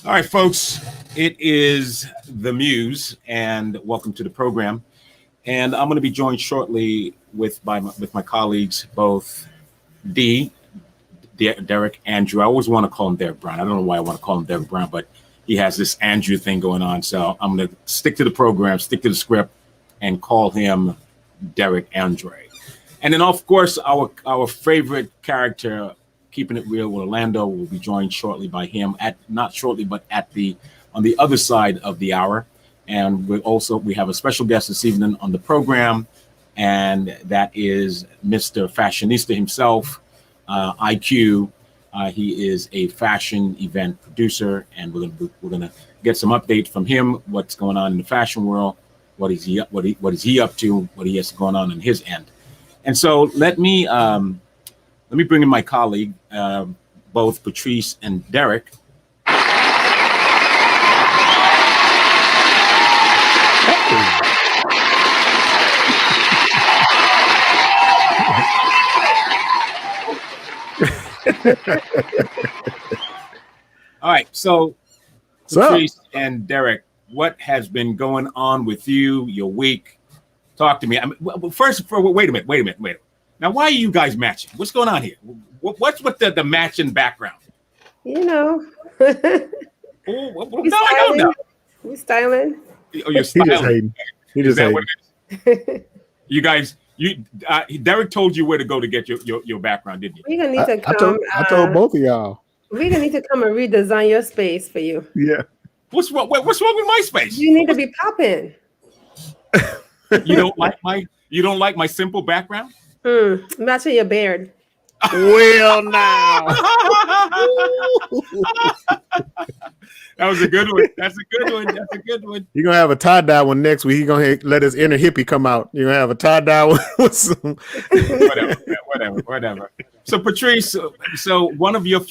All right, folks, it is the Muse, and welcome to the program. And I'm going to be joined shortly with my colleagues, both D, Derek, Andrew. I always want to call him Derek Brown. I don't know why I want to call him Derek Brown, but he has this Andrew thing going on. So I'm going to stick to the program, stick to the script, and call him Derek Andre. And then, of course, our favorite character, keeping it real with Orlando, will be joined shortly by him at not shortly, but on the other side of the hour. And we have a special guest this evening on the program, and that is Mr. Fashionista himself, IQ. He is a fashion event producer, and we're gonna get some updates from him. What's going on in the fashion world? What is he up to? What he has going on his end? And so let me bring in my colleague, both Patrice and Derek. All right, so Patrice and Derek, what has been going on with you, your week? Talk to me. Wait a minute. Now, why are you guys matching? What's going on here? What's with the matching background? You know. We styling. Oh, you're styling. He just hating. What it is? You guys, Derek told you where to go to get your background, didn't you? We're gonna need to come. I told both of y'all. We're gonna need to come and redesign your space for you. Yeah. What's wrong with my space? You need to be popping. You don't like my simple background? Matching your beard. Well, now. That was a good one. That's a good one. You're going to have a tie-dye one next week. He's going to let his inner hippie come out. You're going to have a tie-dye one with some... Whatever. So, Patrice, one of your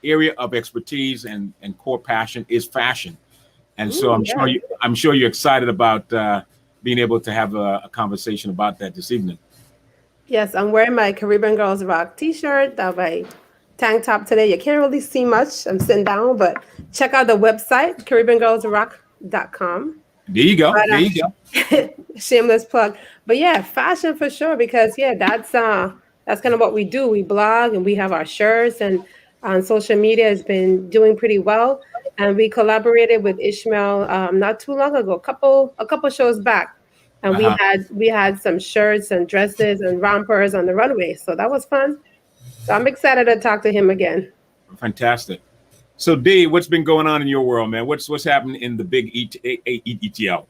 area of expertise and core passion is fashion. And so I'm sure you're excited about being able to have a conversation about that this evening. Yes, I'm wearing my Caribbean Girls Rock t-shirt, my tank top today. You can't really see much. I'm sitting down, but check out the website, CaribbeanGirlsRock.com. There you go. Shameless plug. But yeah, fashion for sure, because that's kind of what we do. We blog and we have our shirts, and on social media has been doing pretty well. And we collaborated with Ishmael not too long ago, a couple shows back. And we had some shirts and dresses and rompers on the runway. So that was fun. So I'm excited to talk to him again. Fantastic. So D, what's been going on in your world, man? What's happening in the big ATL?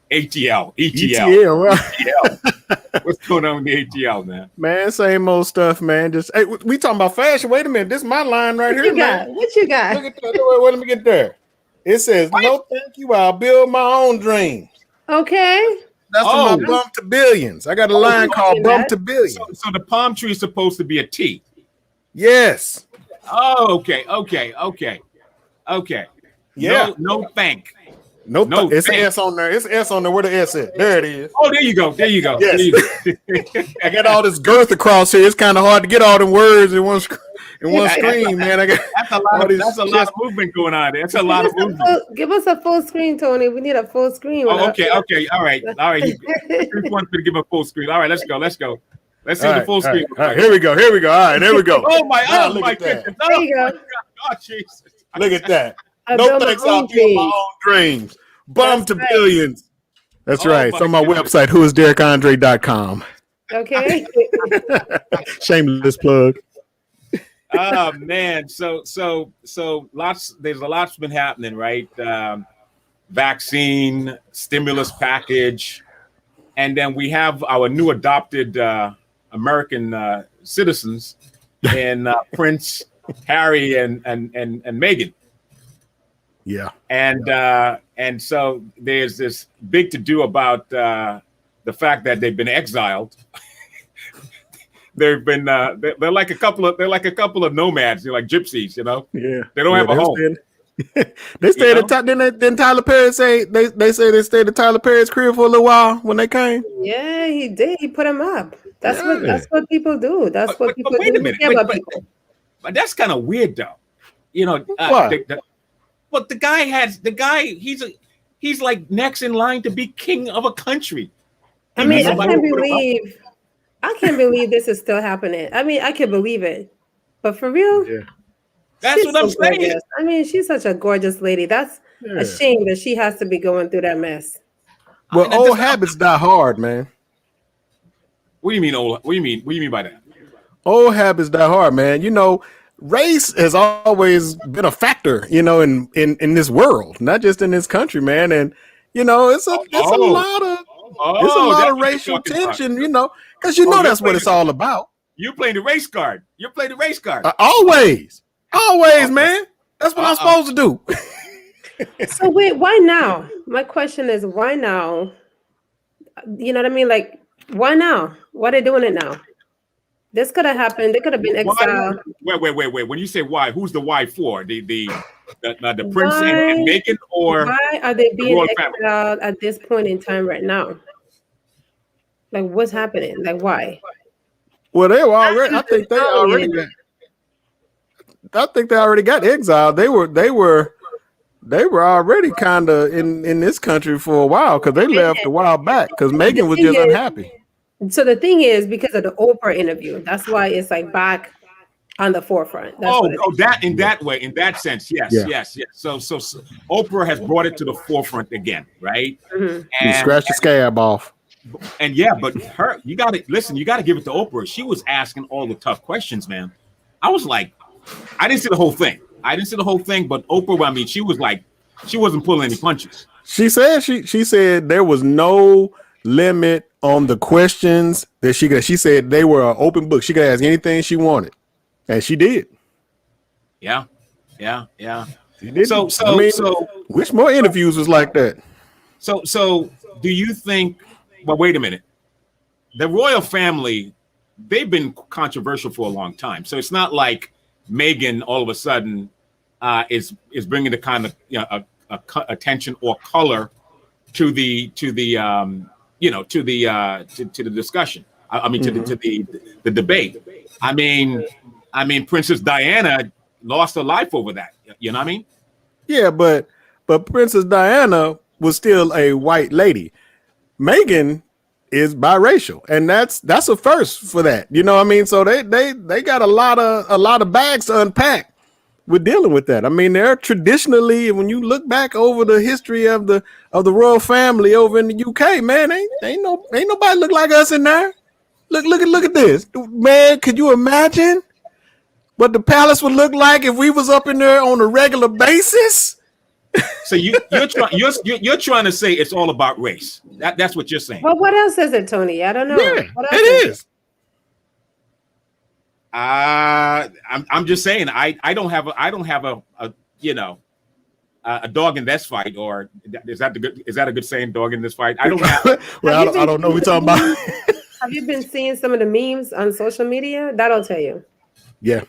What's going on with the ATL, man? Man, same old stuff, man. Just we talking about fashion. Wait a minute, this is my line right here, man. What you got? Look at that. Wait, let me get there. It says, "No, thank you. I'll build my own dreams." Okay. That's from Bump to Billions. I got a line called Bump to Billions. So the palm tree is supposed to be a T. Yes. Oh, okay. Yeah. No thank. No, it's an S on there. It's an S on there. Where the S is? There it is. Oh, there you go. Yes. I got all this girth across here. It's kind of hard to get all them words in one screen, man. That's a lot of movement going on there. That's a lot of movement. Give us a full screen, Tony. We need a full screen. Oh, okay. All right. He wants me to give him a full screen. All right, let's go. Let's see the full screen. All right, here we go. All right, there we go. Oh my goodness. There you go. Oh, Jesus. Look at that. No thanks, I'll build my own dreams. Bump to Billions. That's right. It's on my website, whoisDerekAndre.com. Okay. Shameless plug. Oh man, so there's a lot's been happening, right? Vaccine, stimulus package, and then we have our new adopted American citizens in Prince Harry and Meghan. Yeah, and so there's this big to do about the fact that they've been exiled. They've been they're like a couple of nomads. They're like gypsies, you know. Yeah, they don't have a home. They stayed at didn't Tyler Perry say they say they stayed at Tyler Perry's crib for a little while when they came? Yeah, he did. He put him up. That's what people do. That's what people do. Wait a minute. But that's kind of weird though. But he's like next in line to be king of a country. I mean, I can't believe this is still happening. I mean, I can believe it, but for real, that's what I'm saying. Gorgeous. I mean, she's such a gorgeous lady. That's a shame that she has to be going through that mess. Well, old habits die hard, man. What do you mean old? What do you mean by that? Old habits die hard, man. Race has always been a factor, in this world, not just in this country, man. And it's a lot of racial tension, because that's what it's all about. You're playing the race card. Always, man. That's what I'm supposed to do. So wait, why now? My question is, why now? You know what I mean? Like, why now? Why are they doing it now? This could have happened. They could have been exiled. Wait. When you say why, who's the why for? The Prince and Meghan, or why are they being exiled at this point in time right now? Like, what's happening? Like, why? Well, they were already. I think they already got exiled. They were already kind of in this country for a while because they left a while back because Meghan was just unhappy. So the thing is, because of the Oprah interview, that's why it's like back on the forefront. That in that sense, yes. So Oprah has brought it to the forefront again, right? Mm-hmm. And scratch the scab off. And but you got to give it to Oprah. She was asking all the tough questions, man. I was like, I didn't see the whole thing, but Oprah, I mean, she wasn't pulling any punches. She said there was no limit on the questions that she got. She said they were an open book. She could ask anything she wanted, and she did. Yeah. She did. So which more interviews was like that? So do you think? Well, wait a minute. The royal family, they've been controversial for a long time. So it's not like Meghan all of a sudden is bringing the kind of attention or color to the discussion. I mean, to the debate. I mean, Princess Diana lost her life over that. You know what I mean? Yeah, but Princess Diana was still a white lady. Meghan is biracial, and that's a first for that. You know what I mean? So they got a lot of bags to unpack with dealing with that. I mean, they're traditionally, when you look back over the history of the royal family over in the UK, man, ain't nobody look like us in there. Look at this, man. Could you imagine what the palace would look like if we was up in there on a regular basis? So you're trying to say it's all about race. That's what you're saying. Well, what else is it, Tony? I don't know. Yeah, it is. I'm just saying I don't have a dog in this fight, or is that a good saying, dog in this fight? I don't have. Well, I don't know what we're talking about. Have you been seeing some of the memes on social media? That'll tell you. Yeah.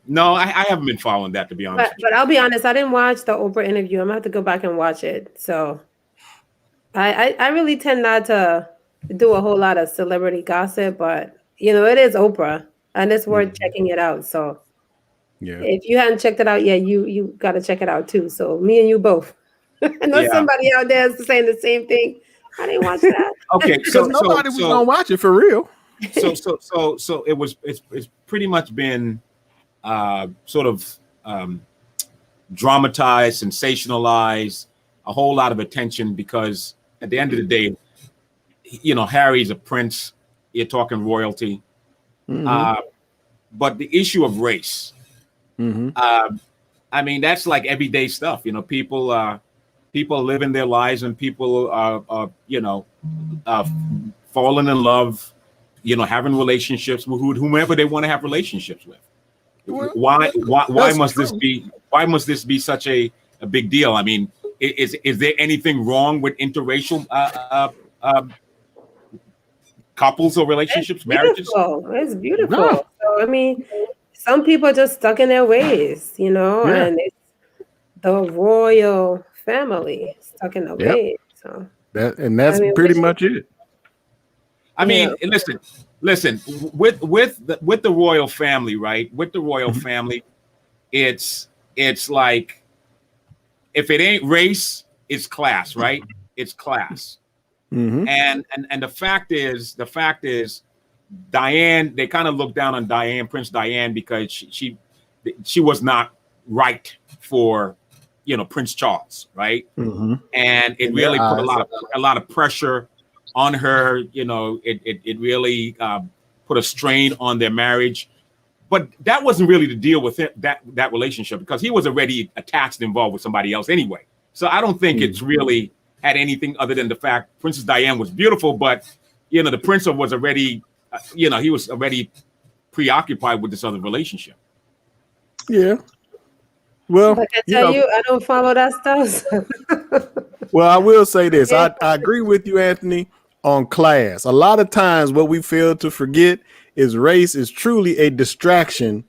No, I haven't been following that, to be honest. But I'll be honest, I didn't watch the Oprah interview. I'm gonna have to go back and watch it. So I really tend not to do a whole lot of celebrity gossip, but it is Oprah and it's worth checking it out. So yeah, if you hadn't checked it out yet, you got to check it out too. So me and you both. I know somebody out there is saying the same thing. I didn't watch that. Okay, so nobody was gonna watch it for real. So it's pretty much been sort of dramatized, sensationalized, a whole lot of attention, because at the end of the day, Harry's a prince. You're talking royalty, but the issue of race. I mean, that's like everyday stuff. People living their lives, and people are falling in love. Having relationships with whomever they want to have relationships with. Why must this be such a big deal? I mean, is there anything wrong with interracial couples or relationships, marriages? It's beautiful. No. So I mean, some people are just stuck in their ways, and it's the royal family stuck in their ways. So that's pretty much it. I mean, listen. With the royal family, right? With the royal family, it's like, if it ain't race, it's class, right? It's class. Mm-hmm. And the fact is, Diane, they kind of look down on Diane, Prince Diane, because she was not right for, Prince Charles, right? Mm-hmm. And it really put a lot of pressure on her. It really put a strain on their marriage. But that wasn't really the deal with that relationship, because he was already attached and involved with somebody else anyway. So I don't think it's really had anything other than the fact Princess Diane was beautiful, but the prince was already, he was already preoccupied with this other relationship. Yeah. Well, I can tell you, I don't follow that stuff. Well, I will say this. I agree with you, Anthony, on class. A lot of times what we fail to forget is race is truly a distraction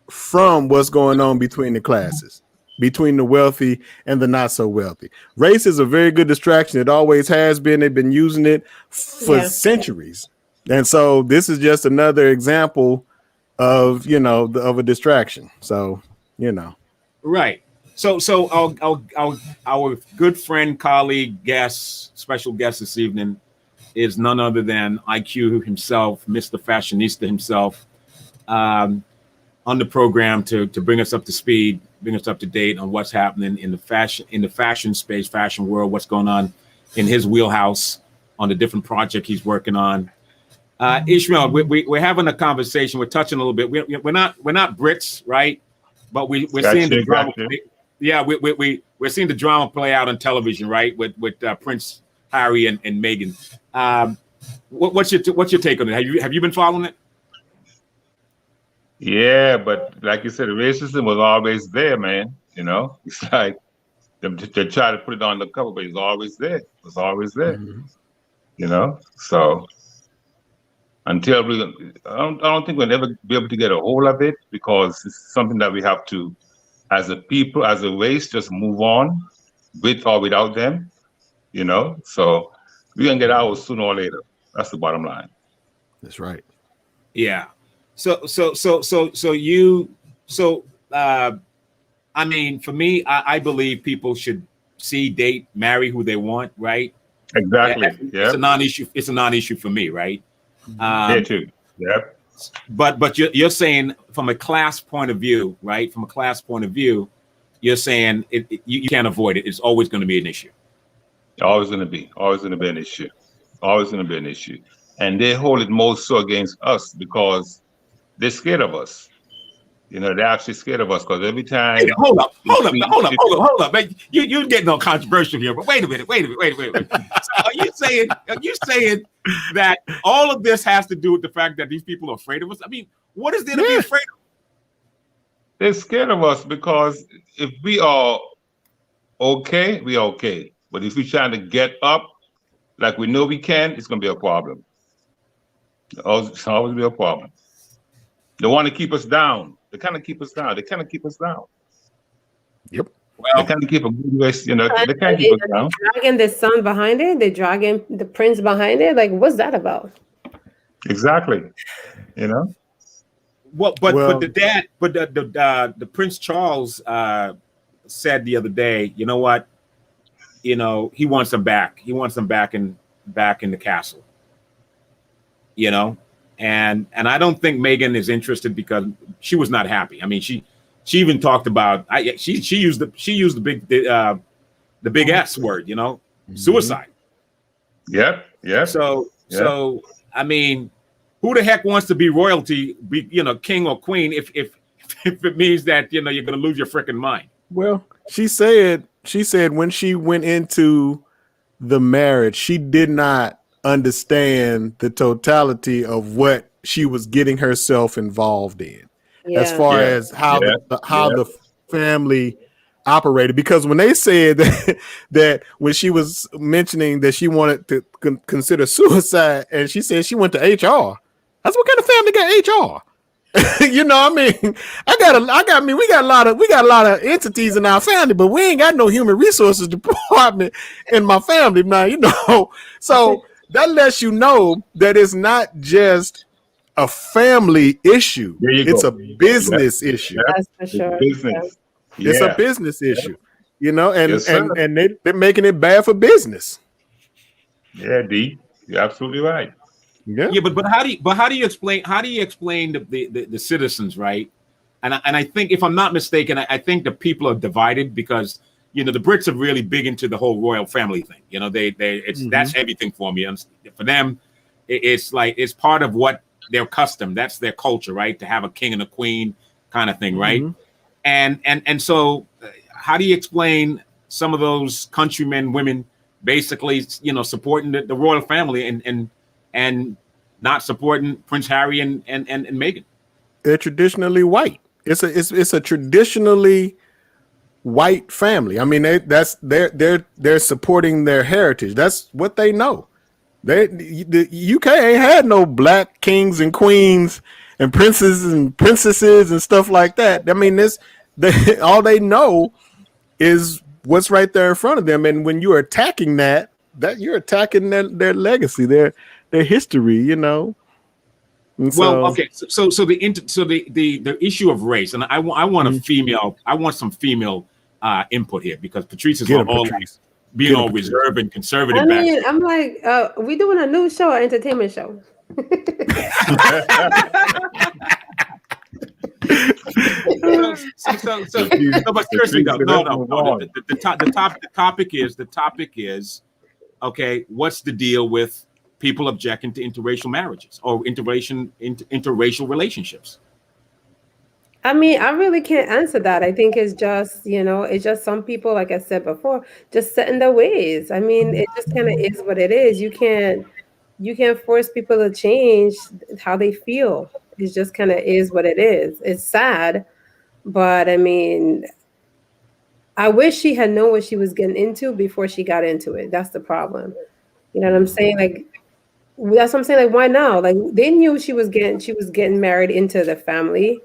from what's going on between the classes, between the wealthy and the not so wealthy. Race is a very good distraction. It always has been. They've been using it for centuries. And so this is just another example of, of a distraction. So, Right. So our good friend, colleague, special guest this evening is none other than IQ himself, Mr. Fashionista himself, on the program to bring us up to speed, bring us up to date on what's happening in the fashion space, fashion world, what's going on in his wheelhouse, on the different project he's working on. Ishmael, we're having a conversation. We're touching a little bit. We're not Brits, right? But we're seeing the drama. Yeah, we're seeing the drama play out on television, right? With Prince Harry and Meghan. What's your take on it? Have you been following it? Yeah, but like you said, the racism was always there, man. It's like they try to put it on the cover, but it's always there. It's always there. Mm-hmm. So until I don't think we'll ever be able to get a hold of it, because it's something that we have to, as a people, as a race, just move on with or without them. So we're gonna get ours sooner or later. That's the bottom line. That's right. Yeah. I mean, for me, I believe people should date, marry who they want, right? Exactly. Yeah. It's a non-issue. It's a non-issue for me, right? Me too. Yep. But you're saying from a class point of view, right? From a class point of view, you're saying you can't avoid it. It's always going to be an issue. Always going to be an issue. Always going to be an issue. And they hold it most so against us because they're scared of us. They're actually scared of us because every time. Hey, hold up. Man, you're getting all controversial here, but wait a minute. So are you saying that all of this has to do with the fact that these people are afraid of us? I mean, what is there to be afraid of? They're scared of us because if we are okay, we are okay. But if we're trying to get up like we know we can, it's going to be a problem. It's always be a problem. They want to keep us down. They kind of keep us down. Yep. Well, they kind of keep a good ways, they can't keep us down. Dragging the son behind it. They're dragging the prince behind it. Like, what's that about? Exactly. Well, but the Prince Charles said the other day, you know what? He wants them back. He wants them back in the castle. And I don't think Meghan is interested because she was not happy. I mean, she even talked about she used the big S word, suicide. Yep. So I mean, who the heck wants to be royalty, king or queen if it means that you're going to lose your freaking mind? Well, she said when she went into the marriage, she did not understand the totality of what she was getting herself involved in, as far as how the family operated. Because when they said that when she was mentioning that she wanted to consider suicide, and she said she went to HR, that's what kind of family got HR? We got a lot of entities in our family, but we ain't got no human resources department in my family now, so that lets you know that it's not just a family issue. There you It's go. a business issue. That's for It's sure. business. It's a Yeah. business issue. You know, and Yes, sir. and they're making it bad for business. Yeah, D. You're absolutely right. Yeah. Yeah, but how do you explain the citizens, right? And I think, if I'm not mistaken, I think the people are divided because the Brits are really big into the whole royal family thing. That's everything for me. And for them, it's like it's part of what their custom. That's their culture, right? To have a king and a queen kind of thing, right? And so, how do you explain some of those countrymen, women, basically, supporting the royal family and not supporting Prince Harry and Meghan? They're traditionally white. It's a traditionally white family. I mean, they're supporting their heritage. That's what they know. The UK ain't had no black kings and queens and princes and princesses and stuff like that. I mean, all they know is what's right there in front of them. And when you're attacking that you're attacking their legacy, their history, And Well, okay, so the issue of race, and I want some female input here, because Patrice is all like being all reserved and conservative. I mean, I'm like, we doing a news show or entertainment show? But seriously, no. The topic is okay. What's the deal with people objecting to interracial marriages or interracial relationships? I mean, I really can't answer that. I think it's just, it's just some people, like I said before, just set in their ways. I mean, it just kind of is what it is. You can't force people to change how they feel. It just kind of is what it is. It's sad, but I mean, I wish she had known what she was getting into before she got into it. That's the problem. You know what I'm saying? Like, that's what I'm saying. Like, why now? Like, they knew she was getting married into the family.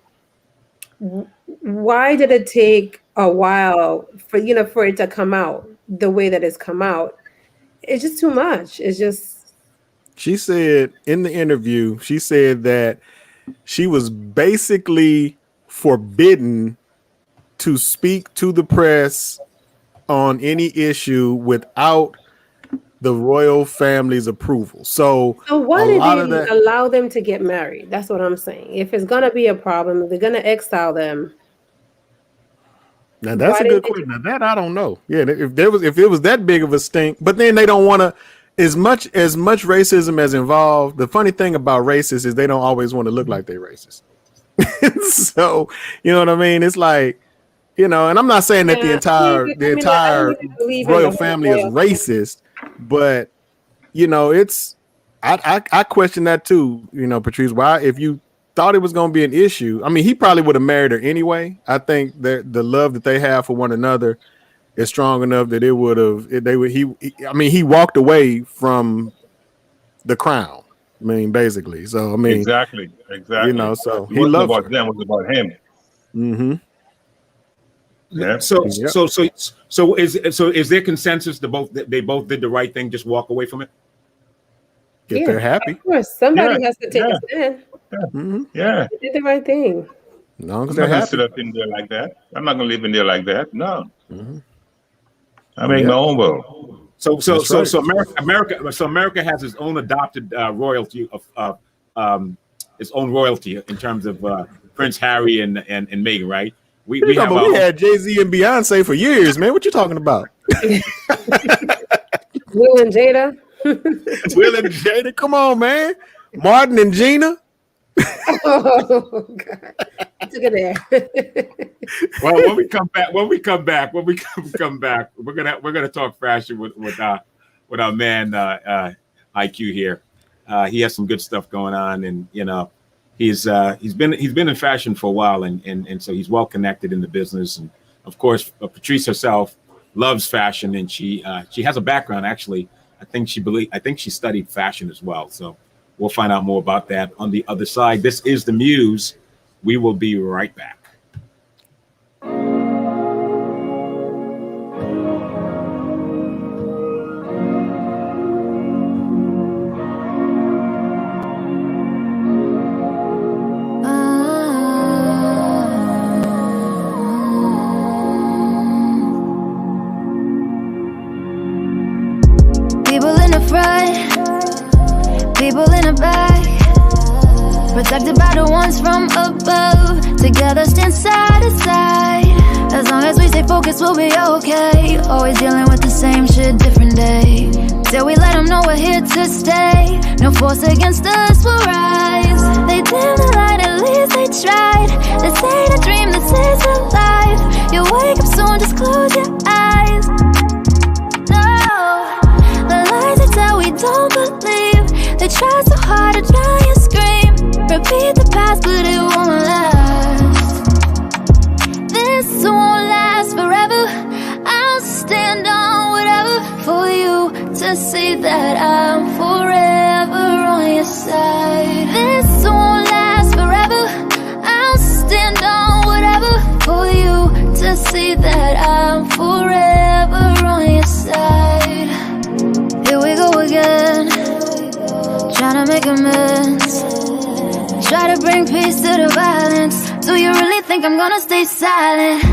Why did it take a while for it to come out the way that it's come out? It's just too much. It's just. She said in the interview, she said that she was basically forbidden to speak to the press on any issue without the royal family's approval. So why did they allow them to get married? That's what I'm saying. If it's gonna be a problem, if they're gonna exile them. Now that's a good question. Now that I don't know. Yeah, if it was that big of a stink, but then they don't want to, as much racism as involved. The funny thing about racists is they don't always want to look like they're racist. So you know what I mean? It's like, and I'm not saying that the entire royal family is racist, but it's I question that too. Patrice, why, if you thought it was going to be an issue, I mean, he probably would have married her anyway. I think that the love that they have for one another is strong enough that it would have. He walked away from the crown. I mean, basically. So I mean, exactly. So he loved about them. It was about him. Mm-hmm. Yeah. So is there consensus that they both did the right thing? Just walk away from it. If they're happy. Of course, somebody has to take a stand. Yeah. They did the right thing. No, because I'm not going to sit up in there like that. I'm not going to live in there like that. No. Mm-hmm. I make my own world. So America has its own adopted royalty of its own royalty in terms of Prince Harry and Meghan, right? We had Jay-Z and Beyonce for years, man. What you talking about? Will and Jada. Will and Jada, come on, man. Martin and Gina. Oh God! I took it there. Well, when we come back, we're gonna talk fashion with our man IQ here. He has some good stuff going on, and he's been in fashion for a while, and so he's well connected in the business. And of course, Patrice herself loves fashion, and she has a background actually. I think she studied fashion as well. So we'll find out more about that on the other side. This is The Muse. We will be right back. protected by the ones from above. Together stand side to side. As long as we stay focused, we'll be okay. Always dealing with the same shit, different day. Till we let them know we're here to stay. No force against us will rise. They dim the light, at least they tried. This ain't a dream, this is a life. You wake up soon, just close your eyes. No, the lies they tell we don't believe. They try so hard to try and scream. Repeat the past, but it won't last. This won't last forever. I'll stand on whatever for you to see that I'm forever on your side. This won't last forever. I'll stand on whatever for you to see that I'm forever on your side. Here we go again, trying to make amends. Try to bring peace to the violence. Do you really think I'm gonna stay silent?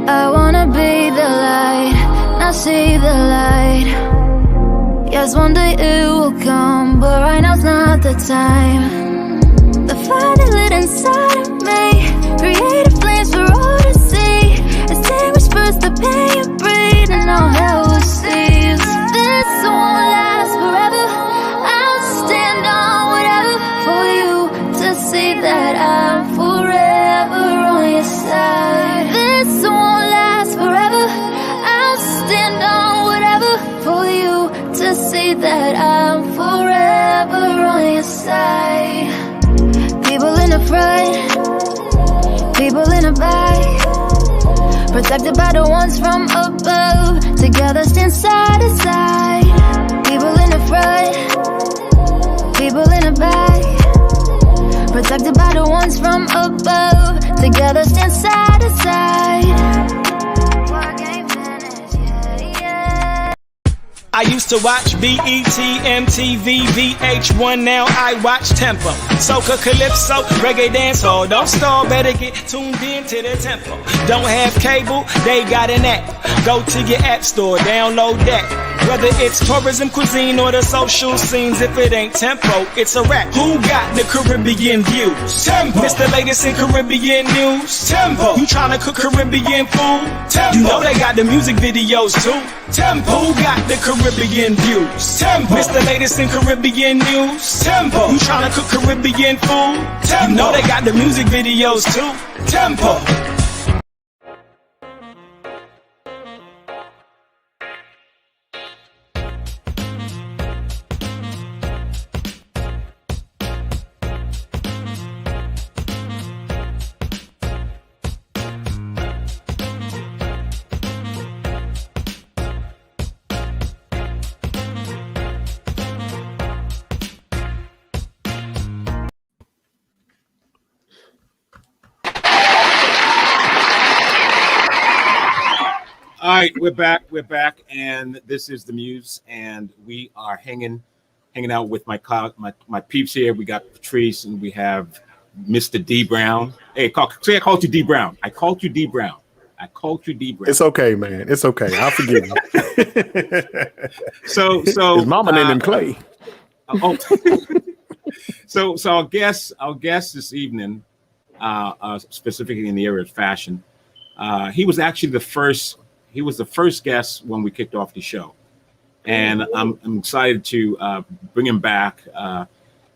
I wanna be the light, not see the light. Yes, one day it will come, but right now's not the time. The fire that lit inside of me created flames for all to see. Extinguish first the pain you breathe, and all hell will cease. This won't last forever. I'll stand on whatever for you to see that I'm forever on your side. This won't last forever. I'll stand on whatever for you to see that I'm forever on your side. People in the front, people in the back, protected by the ones from above. Together stand side to side. People in the front, people in the back, protected by the ones from above. Together stand side to side. I used to watch BET, MTV, VH1, now I watch Tempo. Soca, Calypso, Reggae Dancehall. Don't stall, better get tuned in to the tempo. Don't have cable, they got an app. Go to your app store, download that. Whether it's tourism, cuisine, or the social scenes, if it ain't Tempo, it's a rap. Who got the Caribbean views? Tempo. It's the latest in Caribbean news. Tempo. You tryna cook Caribbean food? Tempo. You know they got the music videos too. Tempo. Who got the Caribbean views? Tempo. It's the latest in Caribbean news. Tempo. You tryna cook Caribbean food? Tempo. You know they got the music videos too. Tempo. All right, we're back, and this is the Muse, and we are hanging out with my peeps here. We got Patrice, and we have Mr. D Brown. Hey, say I called you D Brown. I called you D Brown. It's okay, man. It's okay. I'll forgive you. So his mama named him Clay. So our guest this evening, specifically in the area of fashion, he was actually the first guest when we kicked off the show, and I'm excited to bring him back.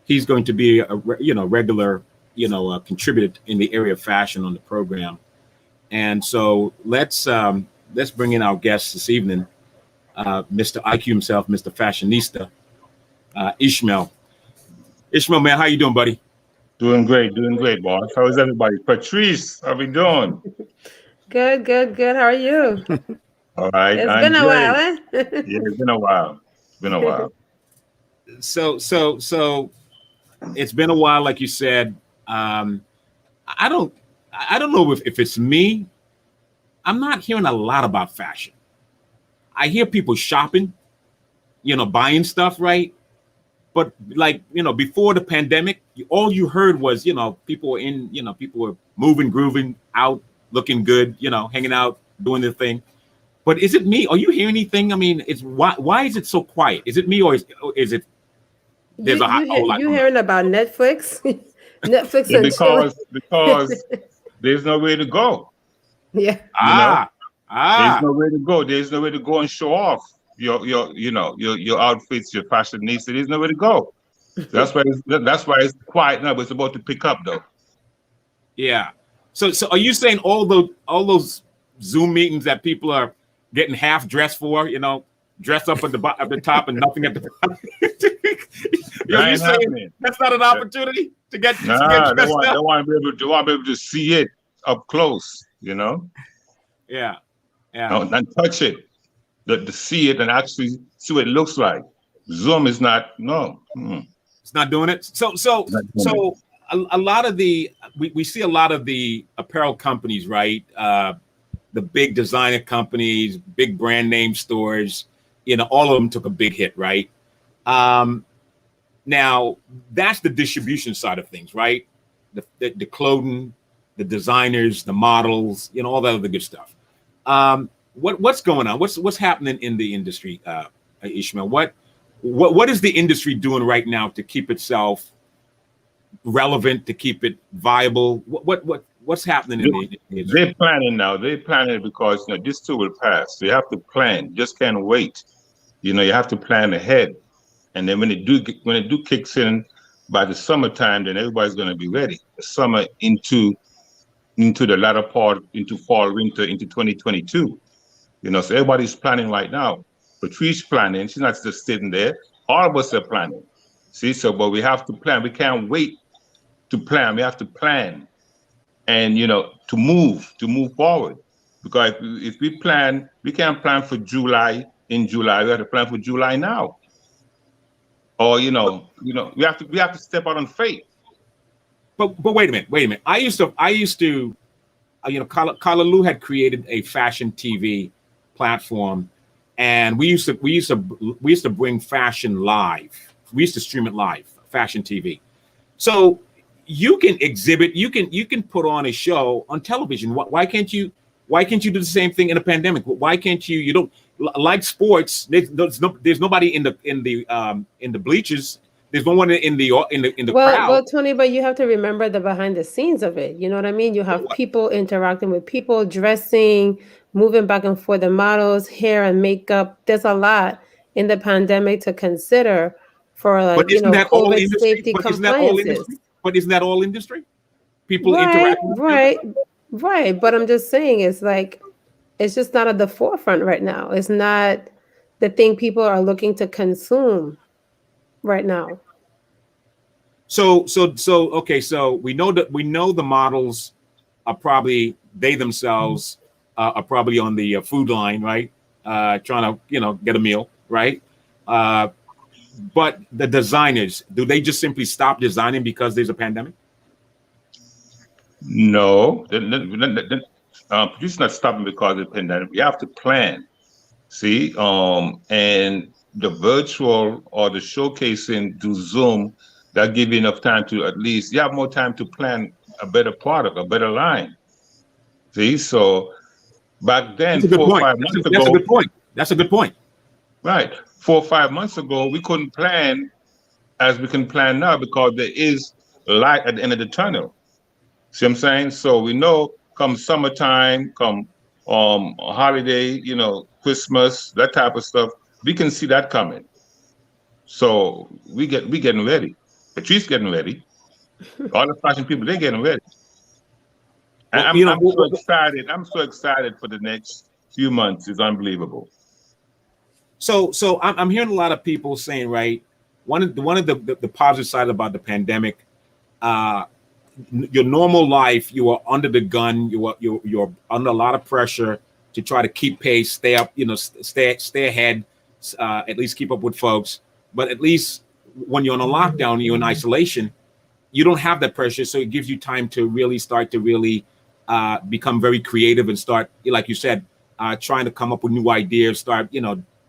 He's going to be a regular contributor in the area of fashion on the program, and so let's bring in our guest this evening, Mr. IQ himself, Mr. Fashionista, Ishmael. Ishmael, man, how you doing, buddy? Doing great, boss. How is everybody? Patrice, how we doing? Good. How are you? All right. It's been a while, eh? Yeah, it's been a while. So it's been a while, like you said. I don't know if it's me. I'm not hearing a lot about fashion. I hear people shopping, buying stuff, right? But before the pandemic, all you heard was, people were moving, grooving out, looking good, hanging out, doing their thing. But is it me? Are you hearing anything? I mean, why is it so quiet? Is it me, or is it there's a whole lot? You hearing about Netflix? Netflix Yeah, and chill. because there's nowhere to go. Yeah. You know, there's Ah. nowhere to go. There's nowhere to go and show off your outfits, your fashion needs. There's nowhere to go. So that's why it's quiet now, but it's about to pick up though. Yeah. So are you saying all those Zoom meetings that people are getting half dressed for, dressed up at the top and nothing at the bottom? Are you That ain't saying happening. that's not an opportunity to get Nah, dressed up? they want to be able to see it up close, Yeah. Yeah. and touch it, to see it and actually see what it looks like. Zoom is not no. It's not doing it. So a lot of we see a lot of the apparel companies, right? The big designer companies, big brand name stores, all of them took a big hit, right? Now that's the distribution side of things, right? The clothing, the designers, the models, all that other good stuff. What's going on? What's happening in the industry, Ishmael? What is the industry doing right now to keep itself relevant, to keep it viable? What's happening in the industry? They're planning now. They're planning because this too will pass. So you have to plan. Just can't wait. You have to plan ahead. And then when it do kicks in by the summertime, then everybody's going to be ready. The summer into the latter part, into fall, winter, into 2022. So everybody's planning right now. Patrice planning. She's not just sitting there. All of us are planning. See, but we have to plan. We can't wait to plan. We have to plan, and to move forward. Because if we plan, we can't plan for July. In July, we have to plan for July now. Or we have to step out on faith. But wait a minute. I used to, Kalaloo had created a fashion TV platform, and we used to bring fashion live. We used to stream it live, fashion TV. So you can exhibit, you can put on a show on television. Why can't you do the same thing in a pandemic? Why can't you don't like sports? There's nobody in the bleachers. There's no one in the crowd. Well, Tony, but you have to remember the behind the scenes of it. You know what I mean? You have people interacting with people, dressing, moving back and forth, the models, hair and makeup. There's a lot in the pandemic to consider for COVID safety compliances. But isn't that all industry? People right, interacting with right. But I'm just saying it's just not at the forefront right now. It's not the thing people are looking to consume right now. So okay. So we know the models are probably themselves are probably on the food line, right? Trying to get a meal, right? But the designers, do they just simply stop designing because there's a pandemic? No, producers not stopping because of the pandemic. You have to plan. See, and the virtual or the showcasing through Zoom, that give you enough time to you have more time to plan a better product, a better line. See, so back then, 4 or 5 months ago. That's a good point. That's a good point. Right. 4 or 5 months ago, we couldn't plan as we can plan now because there is light at the end of the tunnel. See what I'm saying? So we know come summertime, come holiday, Christmas, that type of stuff, we can see that coming. So we getting ready. Patrice getting ready. All the fashion people, they're getting ready. And I'm so excited. I'm so excited for the next few months. It's unbelievable. So I'm hearing a lot of people saying, right, one of the positive side about the pandemic, your normal life, you are under the gun, you're under a lot of pressure to try to keep pace, stay up, stay ahead, at least keep up with folks. But at least when you're on a lockdown, you're in isolation, you don't have that pressure, so it gives you time to really start to become very creative and start, like you said, trying to come up with new ideas, start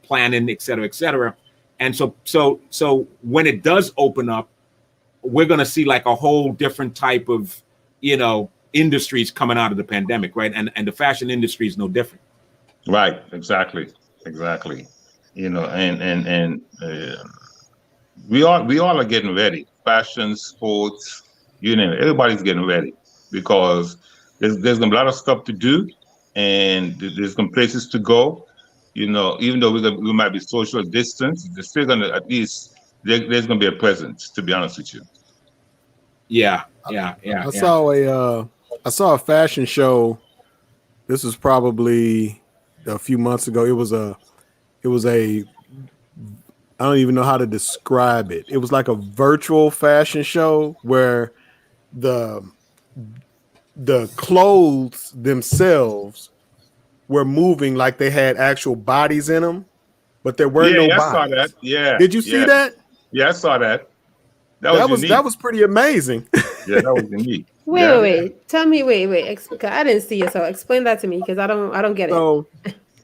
planning, et cetera. And so when it does open up, we're going to see like a whole different type of industries coming out of the pandemic, right? And the fashion industry is no different. Right. Exactly. And we all are getting ready. Fashion, sports, You name it. Everybody's getting ready because there's gonna be a lot of stuff to do, and there's some places to go. You know, even though we might be social distance, there's still gonna at least there's gonna be a presence. To be honest with you. Yeah. I saw a fashion show. This was probably a few months ago. It was a I don't even know how to describe it. It was like a virtual fashion show where the clothes themselves were moving like they had actual bodies in them, but there were no bodies. I saw that. Yeah. Did you see that? Yeah, I saw that. That was pretty amazing. Yeah, that was unique. Wait. Tell me, wait. I didn't see it, so explain that to me because I don't get it.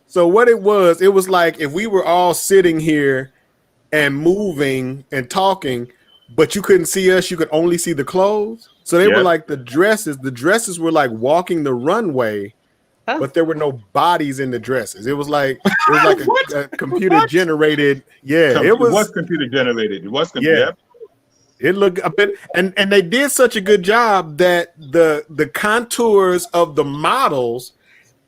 So what it was like if we were all sitting here and moving and talking, but you couldn't see us, you could only see the clothes. So they were like the dresses were like walking the runway, but there were no bodies in the dresses. It was like a computer generated. Yeah, it was computer generated. It was computer. Yeah. It looked up and they did such a good job that the contours of the models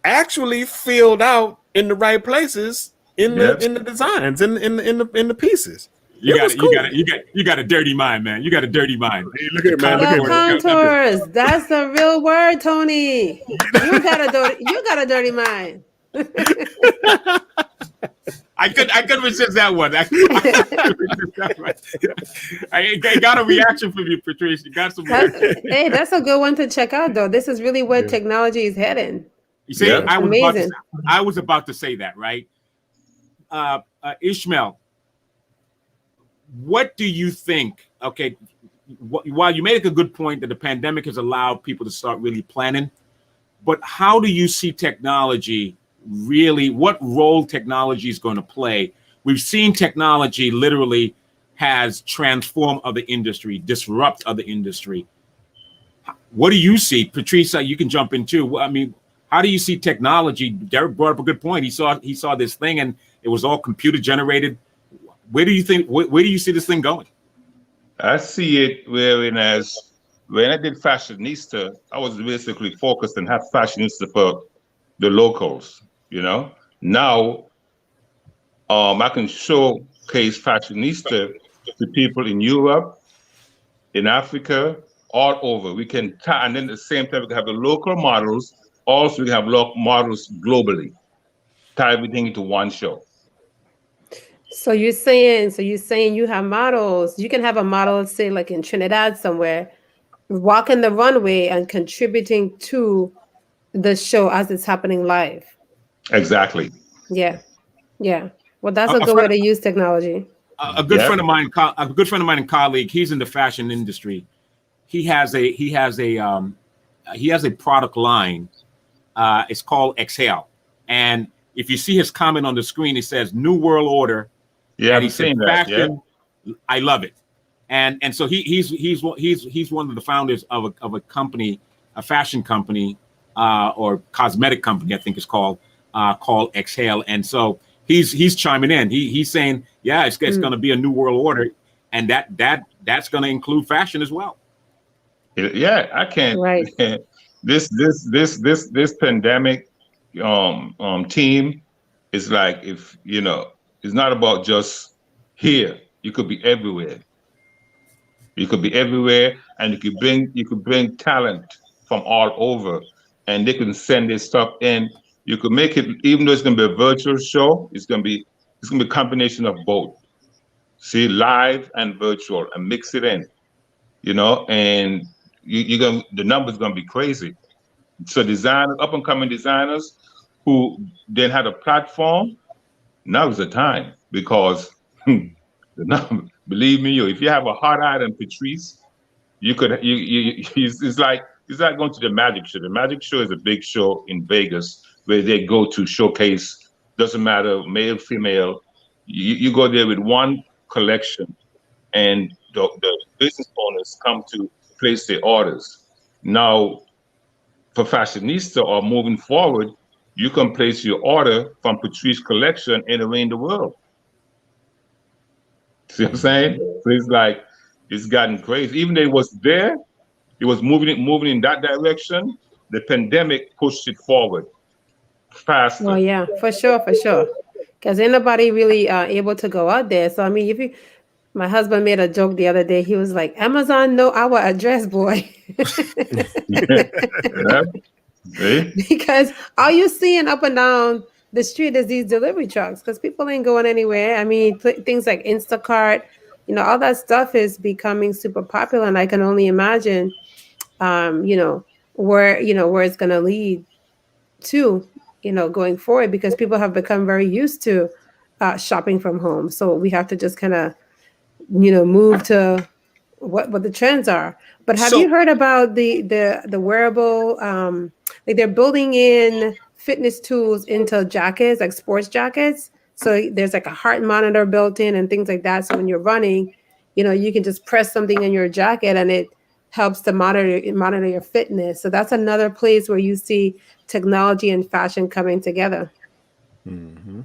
actually filled out in the right places in the designs in the pieces. You got a dirty mind, man. You got a dirty mind. Hey, look at it, man. The contours. That's the real word, Tony. You got a dirty mind. I could resist that one. I got a reaction from you, Patrice. You got some reaction. Hey, that's a good one to check out, though. This is really where technology is heading. You see, I was about to say that, right? Ishmael, what do you think? Okay, while you made a good point that the pandemic has allowed people to start really planning, but how do you see technology really, what role technology is going to play? We've seen technology literally has transformed other industry, disrupt other industry. What do you see? Patrice, you can jump in too. I mean, how do you see technology? Derek brought up a good point. He saw this thing and it was all computer generated. Where do you see this thing going? I see it whereas when I did Fashionista, I was basically focused on have Fashionista for the locals, you know. Now I can showcase Fashionista to people in Europe, in Africa, all over. We can and then at the same time we can have the local models. Also, we have models globally. Tie everything into one show. So you're saying you have models. You can have a model, say like in Trinidad somewhere, walking the runway and contributing to the show as it's happening live. Exactly. Yeah. Well, that's a good way to use technology. A good friend of mine and colleague. He's in the fashion industry. He has a product line. It's called Exhale, and if you see his comment on the screen, it says "New World Order." Yeah, and he said fashion. Yeah. I love it, and so he's one of the founders of a company, a fashion company, or cosmetic company, I think it's called Exhale, and so he's chiming in. He's saying, yeah, it's going to be a new world order, and that's going to include fashion as well. Yeah, I can't. Right. This pandemic team is like, if you know, it's not about just here. You could be everywhere. You could be everywhere, and you could bring talent from all over, and they can send their stuff in. You could make it, even though it's going to be a virtual show, it's going to be a combination of both. See, live and virtual, and mix it in. You know, and the numbers going to be crazy. So up and coming designers who then had a platform, now is the time, because believe me, if you have a hot eye than Patrice, it's like going to the magic show. The magic show is a big show in Vegas where they go to showcase, doesn't matter, male, female. You go there with one collection, and the business owners come to place their orders. Now, for Fashionista or moving forward, you can place your order from Patrice collection anywhere in the world. See what I'm saying? So it's like, it's gotten crazy. Even though it was there, it was moving in that direction. The pandemic pushed it forward faster. Well, yeah, for sure, for sure. Because ain't nobody really able to go out there. So I mean, if you, my husband made a joke the other day. He was like, "Amazon know our address, boy." Yeah. See? Because all you seeing up and down the street is these delivery trucks. Because people ain't going anywhere. I mean, things like Instacart, all that stuff is becoming super popular, and I can only imagine, where it's going to lead to, going forward, because people have become very used to shopping from home. So we have to just kind of, move to what the trends are. But have you heard about the wearable, like they're building in fitness tools into jackets, like sports jackets? So there's like a heart monitor built in and things like that. So when you're running, you can just press something in your jacket and it helps to monitor your fitness. So that's another place where you see technology and fashion coming together. Mm-hmm.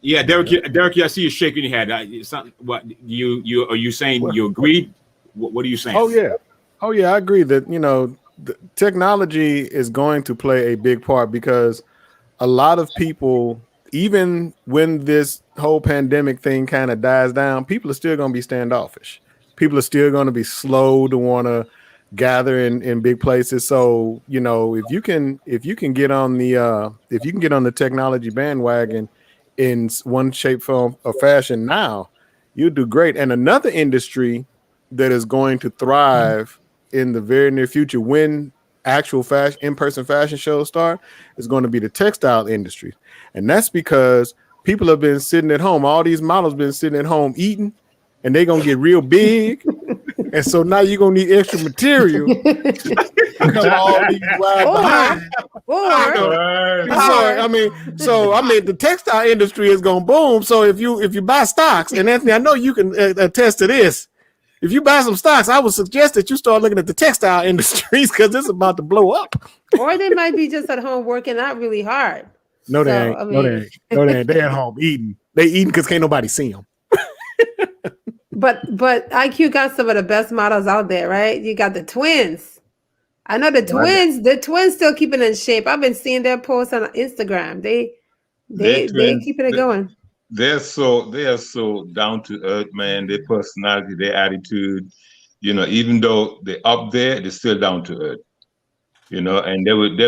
Yeah, Derek, I see you shaking your head. It's not, what you are you saying? You agreed? What are you saying? Oh yeah, I agree that the technology is going to play a big part, because a lot of people, even when this whole pandemic thing kind of dies down, people are still going to be standoffish. People are still going to be slow to want to gather in big places. So if you can get on the technology bandwagon in one shape, form, or fashion now, you'll do great. And another industry that is going to thrive in the very near future, when actual in-person fashion shows start, is going to be the textile industry. And that's because people have been sitting at home. All these models been sitting at home eating, and they're going to get real big. And so now you're going to need extra material. The textile industry is going to boom. So if you buy stocks, and Anthony, I know you can attest to this. If you buy some stocks, I would suggest that you start looking at the textile industries, because it's about to blow up. Or they might be just at home working out really hard. No, they ain't. No, they ain't. They at home eating. They eating because can't nobody see them. But IQ got some of the best models out there, right? You got the twins. I know the twins. The twins still keeping in shape. I've been seeing their posts on Instagram. They keeping it going. They are so down to earth, man. Their personality, their attitude, even though they're up there, they're still down to earth. And they would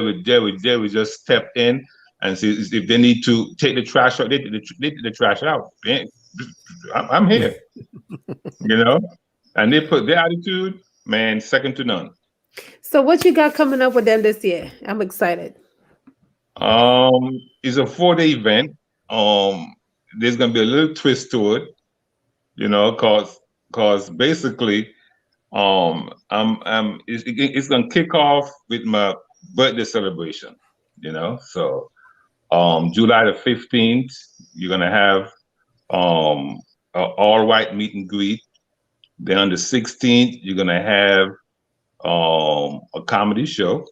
just step in and see if they need to take the trash out. They take the trash out. I'm here. And they put their attitude, man, second to none. So what you got coming up with them this year? I'm excited. It's a 4-day event. There's gonna be a little twist to it, cause basically, it's gonna kick off with my birthday celebration, So, July the 15th, you're gonna have an all-white meet and greet. Then on the 16th, you're gonna have a comedy show.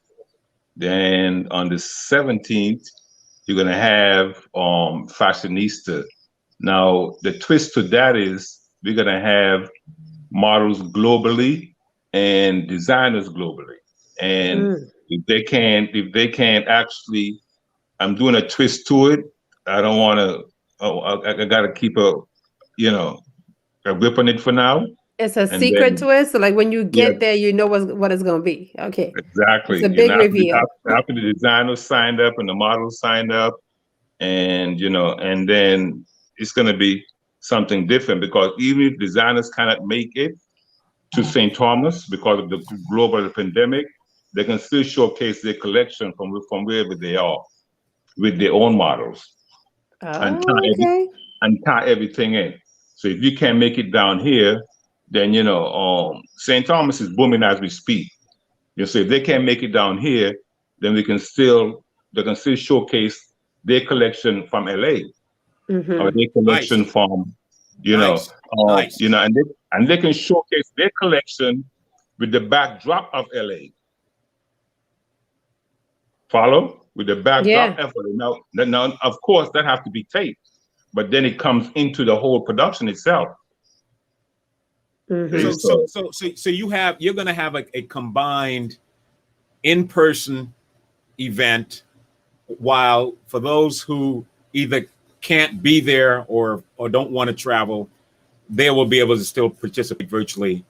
Then on the 17th, you're gonna have fashionista. Now the twist to that is we're gonna have models globally and designers globally. And if they can't actually, I'm doing a twist to it. I don't want to. I gotta keep a grip on it for now. It's a secret twist. So like when you get there, you know what it's going to be. Okay. Exactly. It's a big reveal. After the designers signed up and the models signed up, and and then it's going to be something different, because even if designers cannot make it to St. Thomas because of the global pandemic, they can still showcase their collection from wherever they are with their own models and tie everything in. So if you can't make it down here, then St. Thomas is booming as we speak. So if they can't make it down here, then they can still showcase their collection from LA, or their collection from and they can showcase their collection with the backdrop of LA. Follow? With the backdrop of LA. Now, of course, that has to be taped, but then it comes into the whole production itself. Mhm. So you're going to have a combined in-person event, while for those who either can't be there or don't want to travel, they will be able to still participate virtually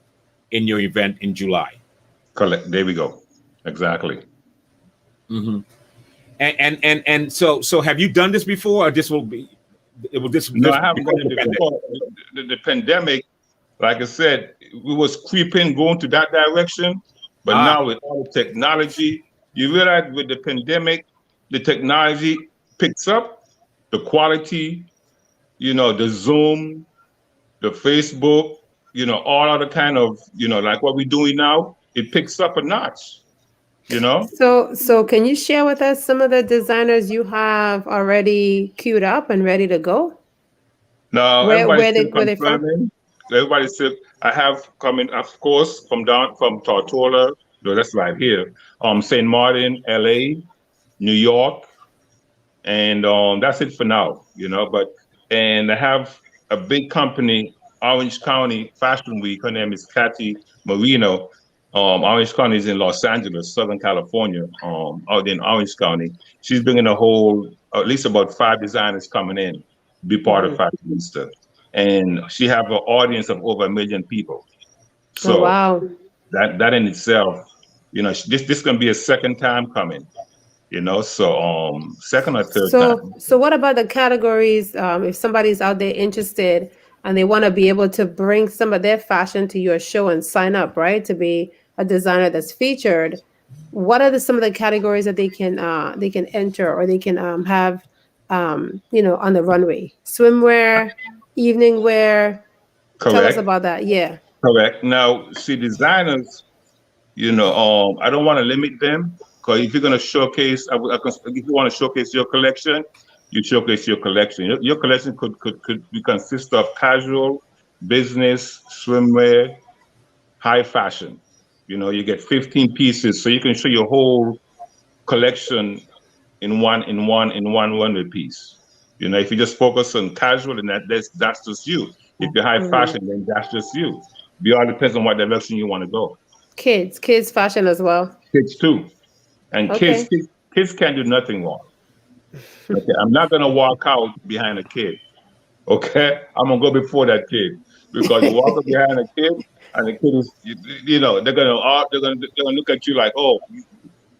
in your event in July. Correct. There we go. Exactly. Mm-hmm. And so have you done this before, or this will be? It will this. No, this I haven't done it before. The pandemic, like I said, we was creeping, going to that direction. But now with all the technology, you realize with the pandemic, the technology picks up the quality, the Zoom, the Facebook, all other kind of, like what we're doing now, it picks up a notch, So can you share with us some of the designers you have already queued up and ready to go? Now, everybody's still Where they from? confirming. Everybody's still, I have coming, of course, from Tortola, no, that's right here, St. Martin, LA, New York, and that's it for now, and I have a big company, Orange County Fashion Week. Her name is Kathy Marino. Orange County is in Los Angeles, Southern California, out in Orange County. She's bringing at least about 5 designers coming in, be part of Fashionista. And she have an audience of over 1 million people. So wow. that in itself, this going to be a second time coming. So second or third time. So what about the categories? If somebody's out there interested and they want to be able to bring some of their fashion to your show and sign up, right, to be a designer that's featured, what are some of the categories that they can enter or they can have on the runway? Swimwear, evening wear. Correct. Tell us about that. Yeah. Correct. Now, see, designers, I don't want to limit them, because if you're going to showcase, if you want to showcase your collection, you showcase your collection. Your collection could consist of casual, business, swimwear, high fashion. You get 15 pieces, so you can show your whole collection in one runway piece. If you just focus on casual, then that's just you. If you're high fashion, then that's just you. It all depends on what direction you want to go. Kids fashion as well. Kids too. And Okay. kids can't do nothing wrong. Okay, I'm not gonna walk out behind a kid. Okay, I'm gonna go before that kid, because you walk up behind a kid, and the kid is, they're gonna look at you like, oh,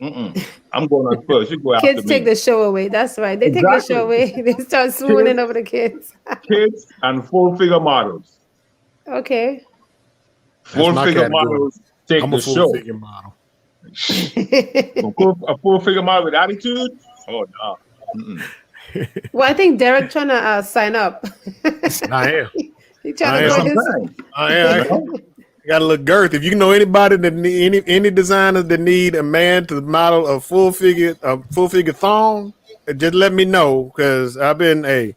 I'm going on first. You go after me. Kids take the show away. That's right. They take the show away. They start swooning over the kids. Kids and full-figure models. Okay. Full-figure models take the show. Full-figure model. A full-figure model with attitude? Oh, no. Well, I think Derek trying to sign up. I am. He trying to go his. I am. Got a little girth. If you know anybody that need any designers that need a man to model a full figure thong, just let me know, because I've been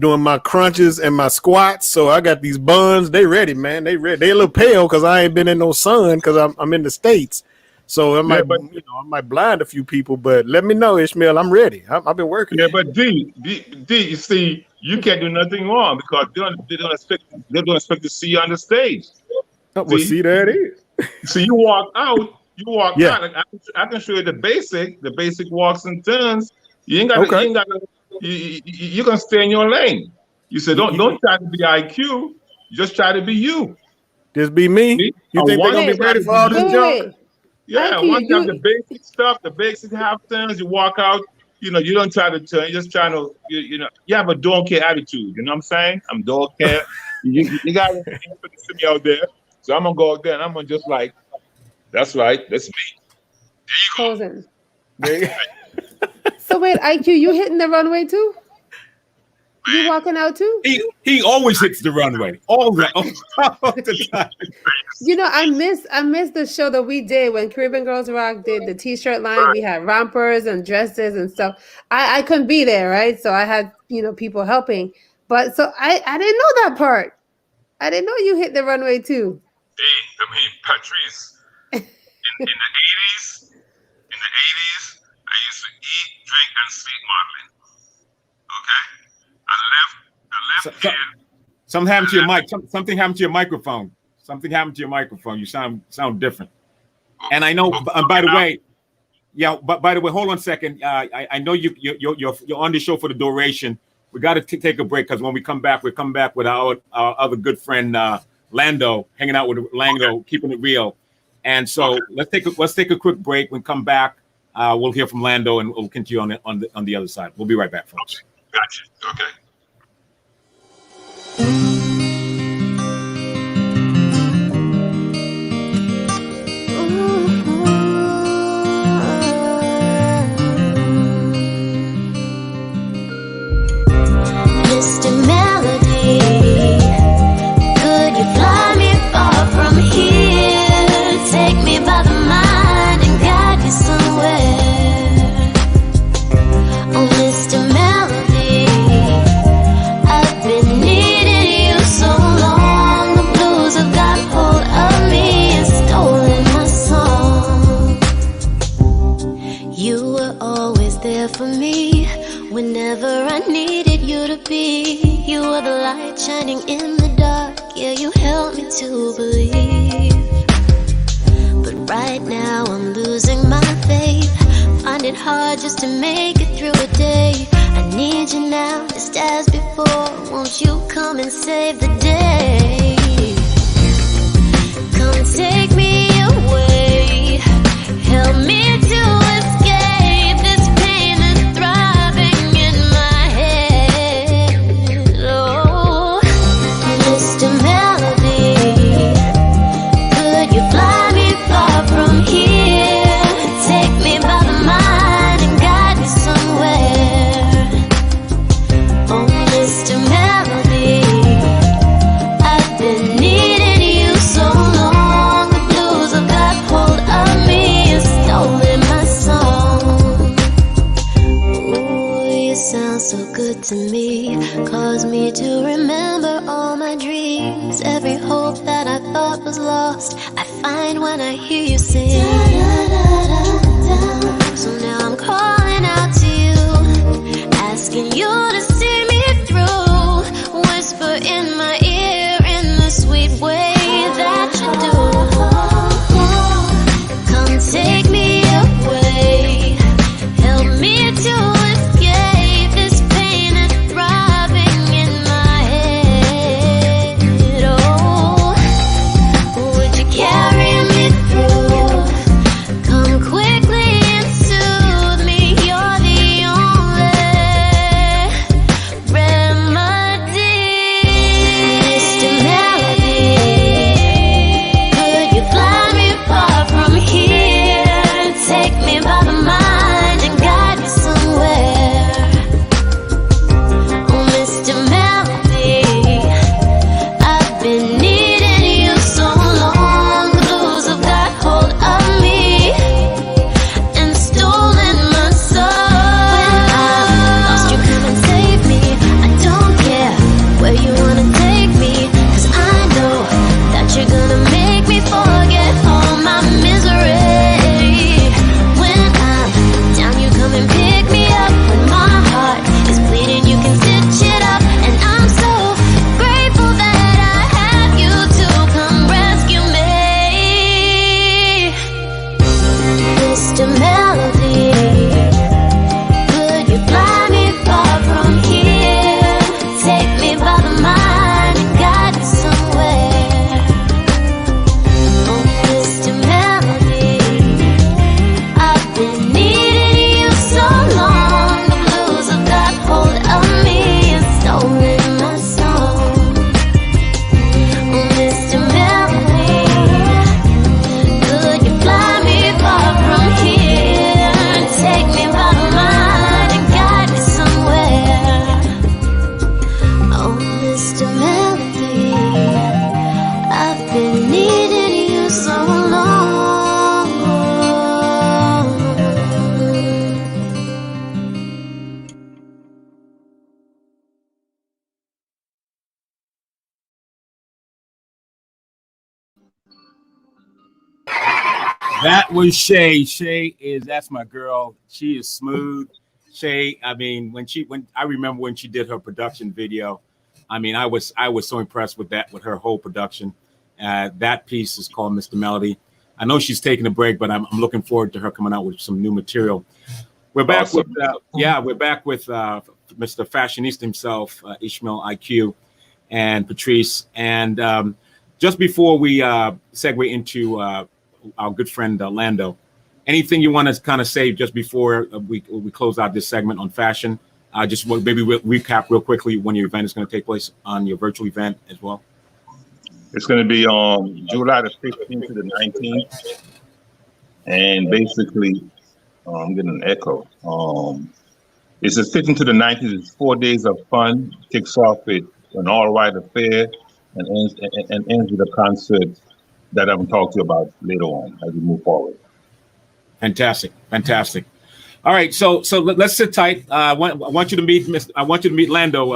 doing my crunches and my squats, so I got these buns. They ready, man. They ready. They a little pale because I ain't been in no sun because I'm in the States. So I might blind a few people, but let me know, Ishmael. I'm ready. I've been working. Yeah, but D, you see, you can't do nothing wrong, because they don't expect to see you on the stage. Well, see, there it is. So you walk out. Like, I can show you the basic walks and turns. You ain't got. You can stay in your lane. You said don't try to be IQ. Just try to be you. Just be me. You think they're gonna be ready for all this junk? Yeah, once you have the basic stuff, the basic half turns, you walk out. You don't try to turn. You're just trying to. You have a don't care attitude. You know what I'm saying? I'm don't care. You got to see me out there. So I'm gonna go out there and I'm gonna just like, that's right, that's me. Posing. So wait, IQ, you hitting the runway too? You walking out too? He always hits the runway all the time. I miss the show that we did when Caribbean Girls Rock did the t-shirt line. We had rompers and dresses and stuff. I couldn't be there, right? So I had people helping. But so I didn't know that part. I didn't know you hit the runway too. Patrice, in the 80s, I used to eat, drink, and sleep modeling. Okay? I left here. Something happened to your mic. Something happened to your microphone. Something happened to your microphone. You sound different. And I know. By the way, yeah. But by the way, hold on a second. I know you're on the show for the duration. We got to take a break because when we come back, with our other good friend Lando, hanging out with Lando, keeping it real. And so let's take a quick break. When we come back, we'll hear from Lando and we'll continue on the other side. We'll be right back, folks. Gotcha. Okay. Mr. Melody, could you fly me far from here? Take me by the mind and guide me somewhere. Oh, Mr. Melody, I've been needing you so long. The blues have got hold of me and stolen my song. You were always there for me whenever I needed you to be. You were the light shining in the dark. Yeah, you helped me to believe. But right now I'm losing my faith. Find it hard just to make it through a day. I need you now, just as before. Won't you come and save the day? Come take me away. Help me to escape this pain that's thriving in my head. Oh, Mr. Melody, could you fly me far from here? Take me by the mind and guide me somewhere. Oh, Mr. Melody, I've been needing you so long. The blues have got hold of me and stolen my song. Ooh, you sound so good to me. Cause me to remember all my dreams. Every hope that I thought was lost, I find when I hear you sing. So now I'm calling out to you, asking you to see me through. Whisper in my ear in the sweet way that you do. Come take me away. Help me to escape this pain that's throbbing in my head. Oh, would you carry me through? Come quickly and soothe me. You're the only remedy. Mr. Melody, could you fly me far from here? Take me by the mind and guide me somewhere. Oh, Mr. Melody, I've been needing you so long. The blues have got hold of me and stolen my soul. When I'm lost, you come and save me. I don't care where you wanna take me, 'cause I know that you're gonna make me forget all my misery. When I'm down, you come and pick me up. When my heart is bleeding, you can stitch it up. And I'm so grateful that I have you to come rescue me. Mr. Melody, could you fly me far from here? Take me by the mind and guide me somewhere. Oh, Mr. Melody, I've been needing you so long. The blues have got hold of me and stolen my song. Oh, Mr. Melody, could you fly me far from here? Take me by the mind and guide me somewhere. Oh, Mr. Melody, I've been needing you so long. That was Shay. That's my girl. She is smooth. Shay, I mean, when I remember when she did her production video, I mean, I was so impressed with her whole production. That piece is called Mr. Melody. I know she's taking a break, but I'm looking forward to her coming out with some new material. We're back Awesome. we're back with Mr. Fashionista himself, Ishmael IQ, and Patrice. And just before we segue into our good friend Lando, anything you want to kind of say just before we close out this segment on fashion? Just maybe recap real quickly when your event is going to take place on your virtual event as well. It's going to be July the 15th to the 19th. And basically, I'm getting an echo. It's the 15th to the 19th. It's 4 days of fun. Kicks off with an all-right affair and ends with a concert that I'm going to talk to you about later on as we move forward. Fantastic. All right, so let's sit tight. I want you to meet Lando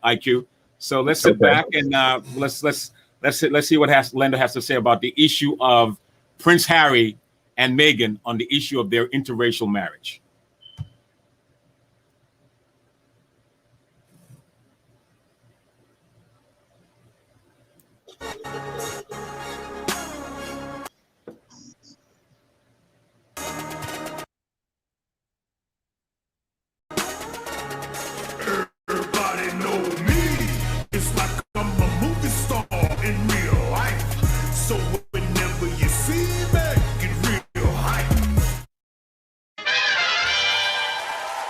IQ. So let's sit back and let's see what Lando has to say about the issue of Prince Harry and Meghan on the issue of their interracial marriage.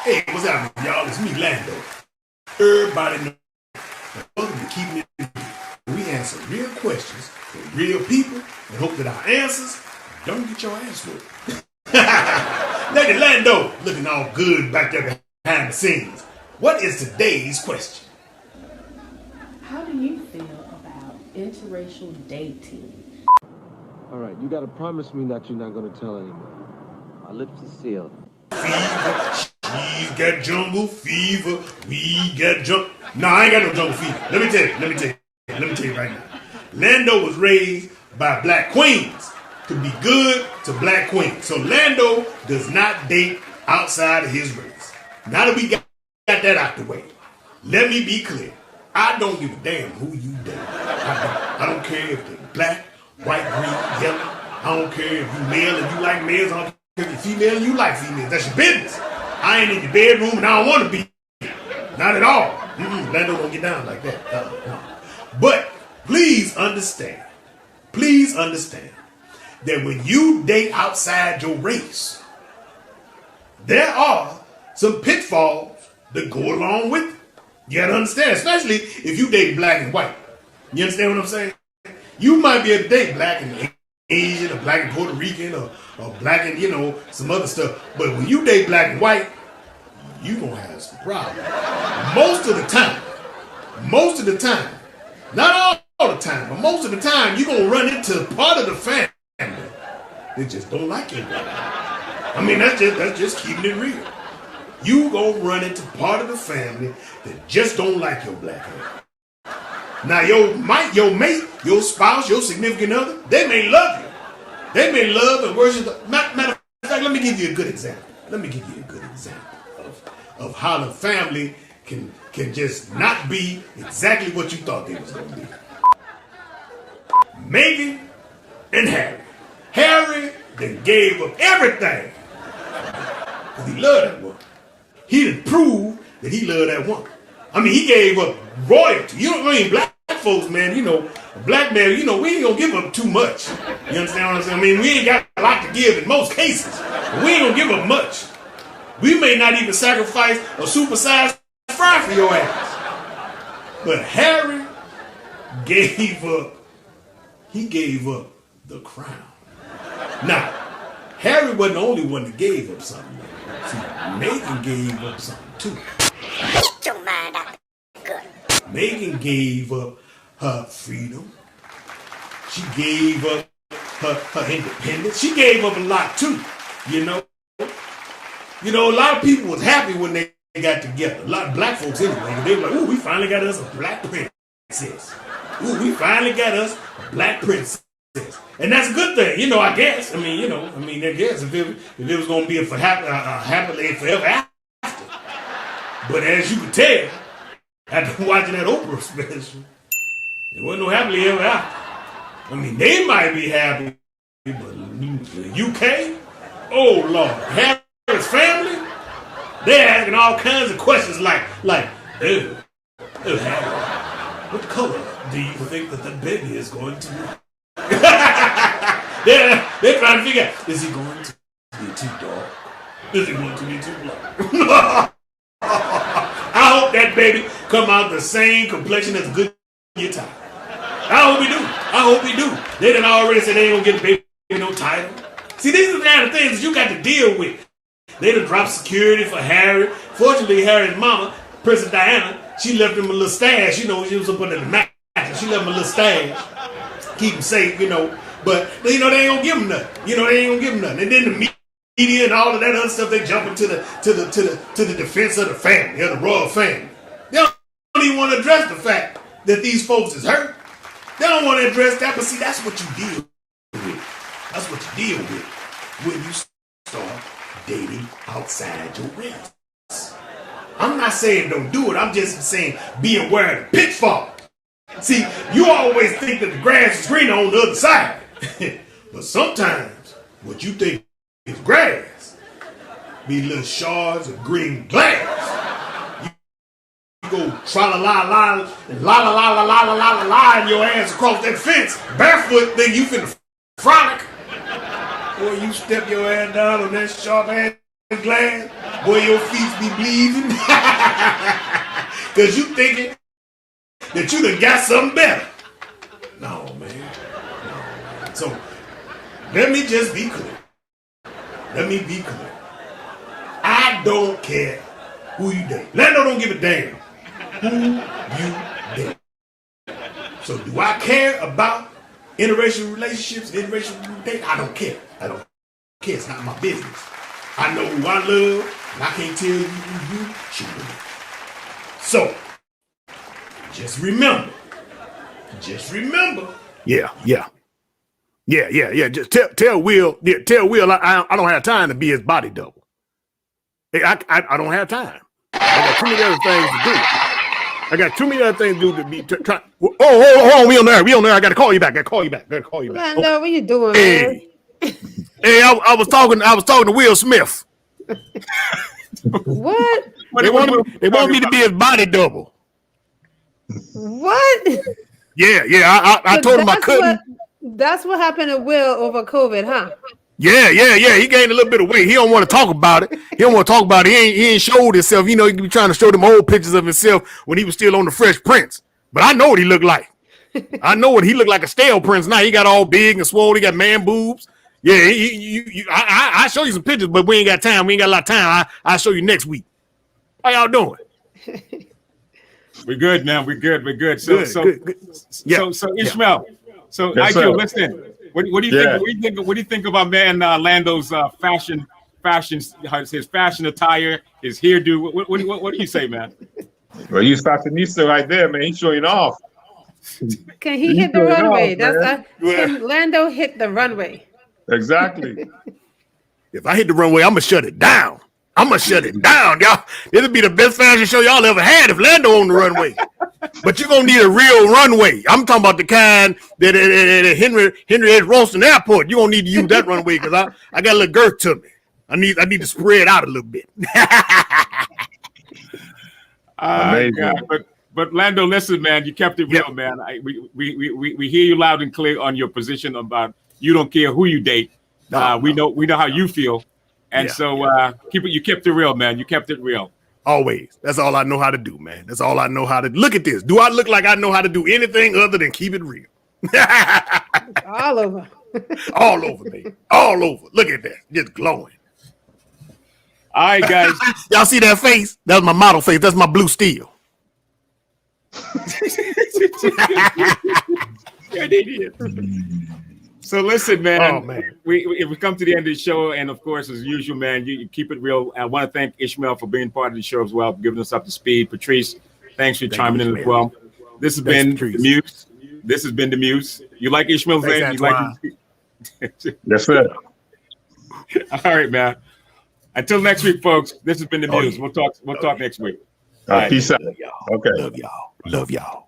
Hey, what's happening, y'all? It's me, Lando. Everybody knows. Welcome to Keeping It Real. We answer real questions from real people and hope that our answers don't get your ass whooped. Lady Lando, looking all good back there behind the scenes. What is today's question? How do you feel about interracial dating? All right, you gotta promise me that you're not gonna tell anyone. My lips are sealed. Fever. She's got jungle fever. We got jungle. No, I ain't got no jungle fever. Let me tell you right now. Lando was raised by black queens to be good to black queens. So Lando does not date outside of his race. Now that we got that out the way, let me be clear. I don't give a damn who you date. I don't care if they're black, white, green, yellow. I don't care if you male and you like males. I don't care if you're female and you like females. That's your business. I ain't in your bedroom and I don't want to be. Not at all. Lando don't get down like that. No. But please understand that when you date outside your race, there are some pitfalls that go along with it. You gotta understand, especially if you date black and white. You understand what I'm saying? You might be able to date black and Asian or black and Puerto Rican or black and, some other stuff. But when you date black and white, you gonna have some problems. Most of the time, not all the time, but most of the time, you're gonna run into part of the family that just don't like you. I mean, that's just keeping it real. You gonna run into part of the family that just don't like your black hair. Now, your mate, your spouse, your significant other, they may love you. They may love and worship. Matter of fact, let me give you a good example. Of how the family can just not be exactly what you thought they was going to be. Meghan and Harry. Harry then gave up everything because he loved that woman. He done proved that he loved that woman. I mean, he gave up royalty. You know what I mean? Black folks, man, a black man, we ain't gonna give up too much. You understand what I'm saying? I mean, we ain't got a lot to give in most cases. But we ain't gonna give up much. We may not even sacrifice a supersized fry for your ass. But Harry gave up the crown. Now, Harry wasn't the only one that gave up something. See, Meghan gave up something too. Get your mind out the gut. Meghan gave up her freedom. She gave up her independence. She gave up a lot too, a lot of people was happy when they got together. A lot of black folks anyway. They were like, ooh, we finally got us a black princess. Ooh, we finally got us a black princess. And that's a good thing, I guess. I guess if it was going to be a happily forever after. But as you can tell, after watching that Oprah special, it wasn't no happily ever after. I mean, they might be happy, but the UK, oh Lord, Harry's family, they're asking all kinds of questions like, Harry, what color do you think that the baby is going to be? they're trying to figure out, is he going to be too dark? Is he going to be too black? I hope that baby come out the same complexion as good guitar. I hope he do. I hope he do. They done already said they ain't gonna get the baby no title. See, these are the kind of things that you got to deal with. They done dropped security for Harry. Fortunately, Harry's mama, Princess Diana, she left him a little stash. You know, she was up under the mattress. She left him a little stash. Keep him safe, you know. But, you know, they ain't gonna give him nothing. You know, they ain't gonna give him nothing. And then the media and all of that other stuff, they jump into the defense of the family, of the royal family. They don't even want to address the fact that these folks is hurt. They don't want to address that, but see, that's what you deal with. That's what you deal with when you start dating outside your race. I'm not saying don't do it. I'm just saying be aware of the pitfalls. See, you always think that the grass is greener on the other side. But sometimes what you think is grass be little shards of green glass. You go tra-la-la-la and la-la-la-la-la-la-la-la and your ass across that fence barefoot, then you finna frolic. Boy, you step your ass down on that sharp ass glass, boy, your feet be bleeding. Cause you thinking that you done got something better. No, man. No, man. So, let me just be clear. Let me be clear. I don't care who you date. Lando don't give a damn who you date. So do I care about interracial relationships, interracial dating? I don't care. I don't care. It's not my business. I know who I love, and I can't tell you who you should love. So, just remember. Yeah. Just tell Will. Yeah, tell Will I don't have time to be his body double. I don't have time. I got too many other things to do. To be trying. Hold on, we on there. I gotta call you back. Lando, what you doing, man? Hey, I was talking to Will Smith. What? They want me to be his body double. What? Yeah. I told him I couldn't. That's what happened to Will over COVID, huh? Yeah. He gained a little bit of weight. He don't want to talk about it. He ain't showed himself. You know, he be trying to show them old pictures of himself when he was still on the Fresh Prince. But I know what he looked like. I know what he looked like, a stale prince. Now he got all big and swole. He got man boobs. Yeah, I show you some pictures, but we ain't got time. We ain't got a lot of time. I'll show you next week. How y'all doing? We're good, man. We're good. Good. Yeah. So Ishmael. So Yes, IQ, sir. listen. What do you think? What do you think of our man Lando's fashion, his fashion attire, his hairdo? What do you say, man? Well, you fashionista right there, man. He's showing off. Can he hit the runway? Can Lando hit the runway? Exactly. If I hit the runway, I'm gonna shut it down. Y'all. It'll be the best fashion show y'all ever had if Lando on the runway. But you're gonna need a real runway. I'm talking about the kind that at Henry S. Ralston Airport. You're gonna need to use that runway because I got a little girth to me. I need to spread out a little bit. But Lando, listen, man, you kept it real, man. We hear you loud and clear on your position about you don't care who you date. We know how you feel, and you kept it real, man. You kept it real. Always. That's all I know how to do, man. That's all I know how to look at this. Do I look like I know how to do anything other than keep it real? All over. All over, baby. All over. Look at that. Just glowing. All right, guys. Y'all see that face? That's my model face. That's my blue steel. You're an idiot. So listen, man. Oh, man. We come to the end of the show, and of course, as usual, man, you keep it real. I want to thank Ishmael for being part of the show as well, giving us up to speed. Patrice, thanks for chiming in as well. This has been the Muse. This has been the Muse. You like Ishmael's name? You like Yes, sir. All right, man. Until next week, folks. This has been the Muse. We'll talk next week. Peace out. Love y'all. Okay. Love y'all.